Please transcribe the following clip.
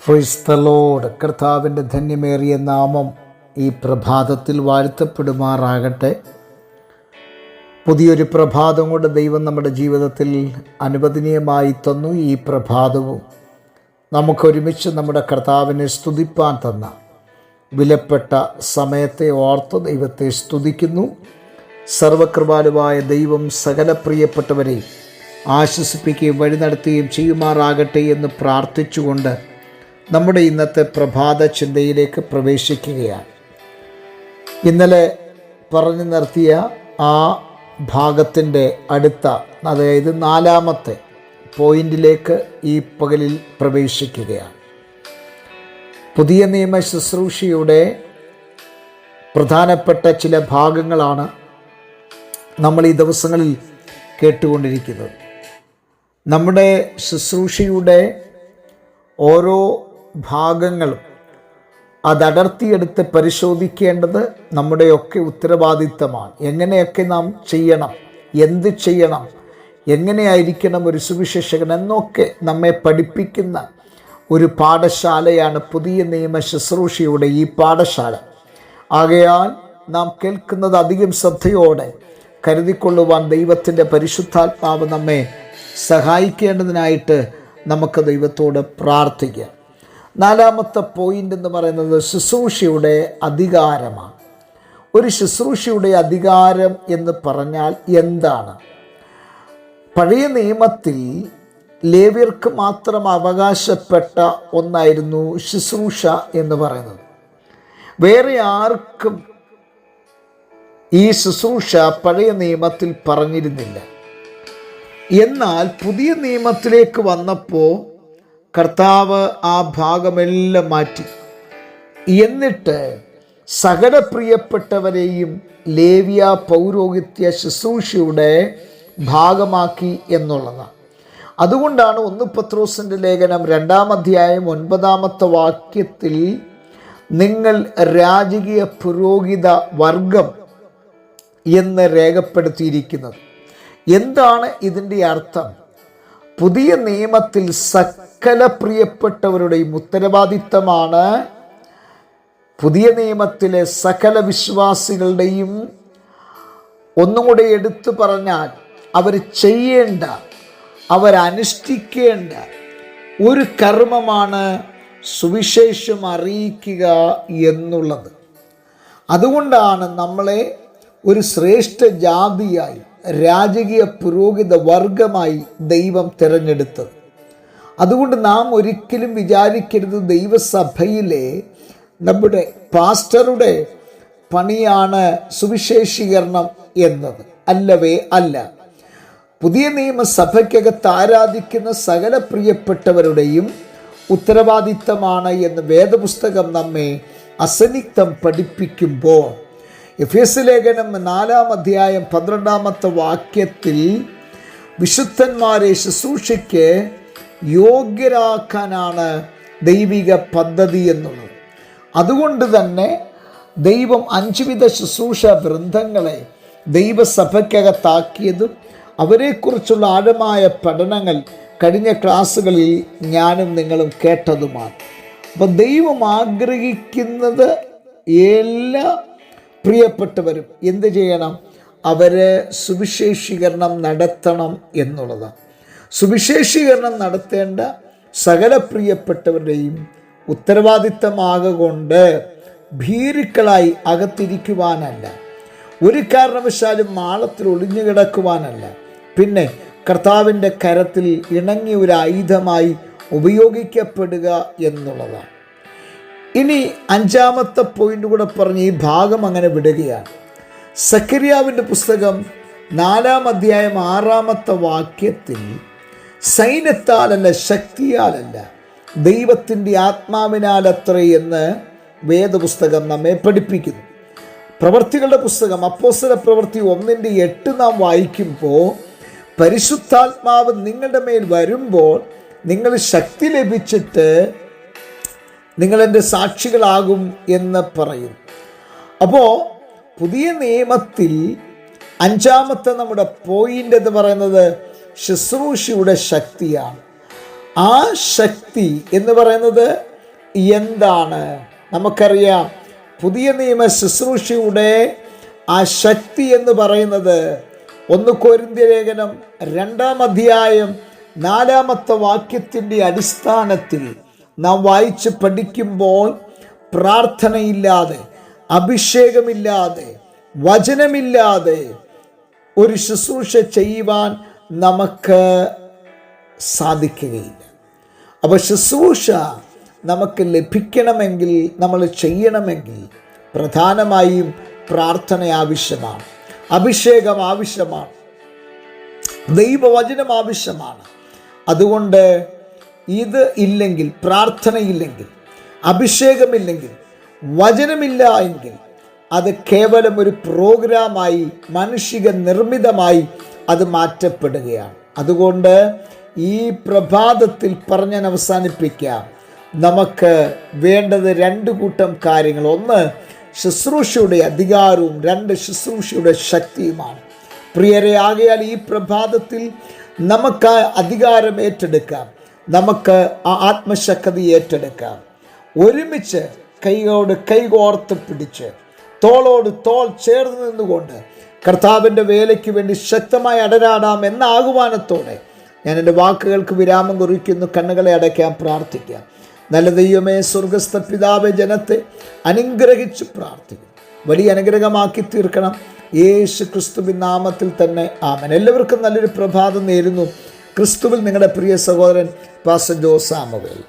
Praise the Lord. കർത്താവിൻ്റെ ധന്യമേറിയ നാമം ഈ പ്രഭാതത്തിൽ വാഴ്ത്തപ്പെടുമാറാകട്ടെ. പുതിയൊരു പ്രഭാതം കൊണ്ട് ദൈവം നമ്മുടെ ജീവിതത്തിൽ അനുവദനീയമായി തന്നു. ഈ പ്രഭാതവും നമുക്കൊരുമിച്ച് നമ്മുടെ കർത്താവിനെ സ്തുതിപ്പാൻ തന്ന വിലപ്പെട്ട സമയത്തെ ഓർത്ത് ദൈവത്തെ സ്തുതിക്കുന്നു. സർവകൃപാലുവായ ദൈവം സകല പ്രിയപ്പെട്ടവരെ ആശ്വസിപ്പിക്കുകയും വഴി നടത്തുകയും ചെയ്യുമാറാകട്ടെ എന്ന് പ്രാർത്ഥിച്ചുകൊണ്ട് നമ്മുടെ ഇന്നത്തെ പ്രഭാത ചിന്തയിലേക്ക് പ്രവേശിക്കുകയാണ്. ഇന്നലെ പറഞ്ഞു നിർത്തിയ ആ ഭാഗത്തിൻ്റെ അടുത്ത, അതായത് 4-ാമത്തെ പോയിന്റിലേക്ക് ഈ പകലിൽ പ്രവേശിക്കുകയാണ്. പുതിയ നിയമ ശുശ്രൂഷയുടെ പ്രധാനപ്പെട്ട ചില ഭാഗങ്ങളാണ് നമ്മൾ ഈ ദിവസങ്ങളിൽ കേട്ടുകൊണ്ടിരിക്കുന്നത്. നമ്മുടെ ശുശ്രൂഷയുടെ ഓരോ ഭാഗങ്ങളും അതടർത്തിയെടുത്ത് പരിശോധിക്കേണ്ടത് നമ്മുടെയൊക്കെ ഉത്തരവാദിത്തമാണ്. എങ്ങനെയൊക്കെ നാം ചെയ്യണം, എന്ത് ചെയ്യണം, എങ്ങനെയായിരിക്കണം ഒരു സുവിശേഷകൻ എന്നൊക്കെ നമ്മെ പഠിപ്പിക്കുന്ന ഒരു പാഠശാലയാണ് പുതിയ നിയമ ശുശ്രൂഷയുടെ ഈ പാഠശാല. ആകയാൽ നാം കേൾക്കുന്നത് അധികം ശ്രദ്ധയോടെ കരുതിക്കൊള്ളുവാൻ ദൈവത്തിൻ്റെ പരിശുദ്ധാത്മാവ് നമ്മെ സഹായിക്കേണ്ടതിനായിട്ട് നമുക്ക് ദൈവത്തോട് പ്രാർത്ഥിക്കാം. 4-ാമത്തെ പോയിന്റ് എന്ന് പറയുന്നത് ശുശ്രൂഷയുടെ അധികാരമാണ്. ഒരു ശുശ്രൂഷയുടെ അധികാരം എന്ന് പറഞ്ഞാൽ എന്താണ്? പഴയ നിയമത്തിൽ ലേവ്യർക്ക് മാത്രം അവകാശപ്പെട്ട ഒന്നായിരുന്നു ശുശ്രൂഷ എന്ന് പറയുന്നത്. വേറെ ആർക്കും ഈ ശുശ്രൂഷ പഴയ നിയമത്തിൽ പറഞ്ഞിരുന്നില്ല. എന്നാൽ പുതിയ നിയമത്തിലേക്ക് വന്നപ്പോൾ കർത്താവ് ആ ഭാഗമെല്ലാം മാറ്റി. എന്നിട്ട് സകല പ്രിയപ്പെട്ടവരെയും ലേവ്യ പൗരോഹിത്യ ശുശ്രൂഷയുടെ ഭാഗമാക്കി എന്നുള്ളതാണ്. അതുകൊണ്ടാണ് 1 പത്രോസിൻ്റെ ലേഖനം 2-ാം അധ്യായം 9-ാമത്തെ വാക്യത്തിൽ നിങ്ങൾ രാജകീയ പുരോഹിത വർഗം എന്ന് രേഖപ്പെടുത്തിയിരിക്കുന്നത്. എന്താണ് ഇതിൻ്റെ അർത്ഥം? പുതിയ നിയമത്തിൽ സകല പ്രിയപ്പെട്ടവരുടെയും ഉത്തരവാദിത്തമാണ്, പുതിയ നിയമത്തിലെ സകല വിശ്വാസികളുടെയും, ഒന്നും കൂടെ എടുത്തു പറഞ്ഞാൽ അവർ ചെയ്യേണ്ട, അവരനുഷ്ഠിക്കേണ്ട ഒരു കർമ്മമാണ് സുവിശേഷം അറിയിക്കുക എന്നുള്ളത്. അതുകൊണ്ടാണ് നമ്മളെ ഒരു ശ്രേഷ്ഠ ജാതിയായി, രാജകീയ പുരോഹിത വർഗമായി ദൈവം തിരഞ്ഞെടുത്തത്. അതുകൊണ്ട് നാം ഒരിക്കലും വിചാരിക്കരുത് ദൈവസഭയിലെ നമ്മുടെ പാസ്റ്ററുടെ പണിയാണ് സുവിശേഷീകരണം എന്നത്. അല്ലവേ അല്ല. പുതിയ നിയമസഭയ്ക്കകത്ത് ആരാധിക്കുന്ന സകല പ്രിയപ്പെട്ടവരുടെയും ഉത്തരവാദിത്തമാണ് എന്ന് വേദപുസ്തകം നമ്മെ അസന്നിഗ്ധം പഠിപ്പിക്കുമ്പോൾ എഫേസ്യ ലേഖനം 4-ാം അധ്യായം 12-ാമത്തെ വാക്യത്തിൽ വിശുദ്ധന്മാരെ ശുശ്രൂഷയ്ക്ക് യോഗ്യരാക്കാനാണ് ദൈവിക പദ്ധതി എന്നുള്ളത്. അതുകൊണ്ട് തന്നെ ദൈവം 5 വിധ ശുശ്രൂഷ വൃന്ദങ്ങളെ ദൈവസഭയ്ക്കകത്താക്കിയതും അവരെക്കുറിച്ചുള്ള ആഴമായ പഠനങ്ങൾ കഴിഞ്ഞ ക്ലാസ്സുകളിൽ ഞാനും നിങ്ങളും കേട്ടതുമാണ്. അപ്പം ദൈവം ആഗ്രഹിക്കുന്നത് എല്ലാ പ്രിയപ്പെട്ടവരും എന്ത് ചെയ്യണം? അവർ സുവിശേഷീകരണം നടത്തണം എന്നുള്ളതാണ്. സുവിശേഷീകരണം നടത്തേണ്ട സകല പ്രിയപ്പെട്ടവരുടെയും ഉത്തരവാദിത്തമാകൊണ്ട് ഭീരുക്കളായി അകത്തിരിക്കുവാനല്ല, ഒരു കാരണവശാലും മാളത്തിൽ ഒളിഞ്ഞു കിടക്കുവാനല്ല, പിന്നെ കർത്താവിൻ്റെ കരത്തിൽ ഇണങ്ങിയ ഒരു ആയുധമായി ഉപയോഗിക്കപ്പെടുക എന്നുള്ളതാണ്. ഇനി 5-ാമത്തെ പോയിന്റ് കൂടെ പറഞ്ഞ് ഈ ഭാഗം അങ്ങനെ വിടുകയാണ്. സഖര്യാവിൻ്റെ പുസ്തകം 4-ാം അധ്യായം 6-ാമത്തെ വാക്യത്തിൽ സൈന്യത്താലല്ല, ശക്തിയാലല്ല, ദൈവത്തിൻ്റെ ആത്മാവിനാലത്രേ എന്ന് വേദപുസ്തകം നമ്മെ പഠിപ്പിക്കുന്നു. പ്രവൃത്തികളുടെ പുസ്തകം അപ്പോസ്തല പ്രവൃത്തി 1:8 നാം വായിക്കുമ്പോൾ പരിശുദ്ധാത്മാവ് നിങ്ങളുടെ മേൽ വരുമ്പോൾ നിങ്ങൾ ശക്തി ലഭിച്ചിട്ട് നിങ്ങളെൻ്റെ സാക്ഷികളാകും എന്ന് പറയും. അപ്പോൾ പുതിയ നിയമത്തിൽ 5-ാമത്തെ നമ്മുടെ പോയിന്റ് എന്ന് പറയുന്നത് ശുശ്രൂഷയുടെ ശക്തിയാണ്. ആ ശക്തി എന്ന് പറയുന്നത് എന്താണ്? നമുക്കറിയാം, പുതിയ നിയമ ശുശ്രൂഷയുടെ ആ ശക്തി എന്ന് പറയുന്നത് 1 കൊരിന്ത്യർ ലേഖനം 2-ാം അധ്യായം 4-ാമത്തെ വാക്യത്തിൻ്റെ അടിസ്ഥാനത്തിൽ നാം വായിച്ച് പഠിക്കുമ്പോൾ, പ്രാർത്ഥനയില്ലാതെ, അഭിഷേകമില്ലാതെ, വചനമില്ലാതെ ഒരു ശുശ്രൂഷ ചെയ്യുവാൻ നമുക്ക് സാധിക്കുകയില്ല. അപ്പോൾ ശുശ്രൂഷ നമുക്ക് ലഭിക്കണമെങ്കിൽ, നമ്മൾ ചെയ്യണമെങ്കിൽ പ്രധാനമായും പ്രാർത്ഥന ആവശ്യമാണ്, അഭിഷേകം ആവശ്യമാണ്, ദൈവവചനം ആവശ്യമാണ്. അതുകൊണ്ട് ഇത് ഇല്ലെങ്കിൽ, പ്രാർത്ഥനയില്ലെങ്കിൽ, അഭിഷേകമില്ലെങ്കിൽ, വചനമില്ല എങ്കിൽ അത് കേവലം ഒരു പ്രോഗ്രാമായി, മാനുഷിക നിർമ്മിതമായി അത് മാറ്റപ്പെടുകയാണ്. അതുകൊണ്ട് ഈ പ്രഭാതത്തിൽ പറഞ്ഞ് അവസാനിപ്പിക്കാം. നമുക്ക് വേണ്ടത് 2 കൂട്ടം കാര്യങ്ങൾ. 1, ശുശ്രൂഷയുടെ അധികാരവും, 2, ശുശ്രൂഷയുടെ ശക്തിയുമാണ്. പ്രിയരെ, ആകയാൽ ഈ പ്രഭാതത്തിൽ നമുക്ക് അധികാരം ഏറ്റെടുക്കാം, നമുക്ക് ആ ആത്മശക്തി ഏറ്റെടുക്കാം. ഒരുമിച്ച് കൈയോട് കൈകോർത്ത് പിടിച്ച്, തോളോട് തോൾ ചേർന്ന് നിന്നുകൊണ്ട് കർത്താവിൻ്റെ വേലയ്ക്ക് വേണ്ടി ശക്തമായി അടരാടാം എന്ന ആഹ്വാനത്തോടെ ഞാൻ എൻ്റെ വാക്കുകൾക്ക് വിരാമം കുറിക്കുന്നു. കണ്ണുകളെ അടയ്ക്കാൻ പ്രാർത്ഥിക്കാം. നല്ല ദൈവമേ, സ്വർഗസ്ഥ പിതാവേ, ജനത്തെ അനുഗ്രഹിച്ച് പ്രാർത്ഥിക്കും, വലിയ അനുഗ്രഹമാക്കി തീർക്കണം. യേശു ക്രിസ്തുവിൻ നാമത്തിൽ തന്നെ ആമേൻ. എല്ലാവർക്കും നല്ലൊരു പ്രഭാതം നേരുന്നു. ക്രിസ്തുവിൽ നിങ്ങളുടെ പ്രിയ സഹോദരൻ പാസ്റ്റർ ജോസ് സാമുവേൽ.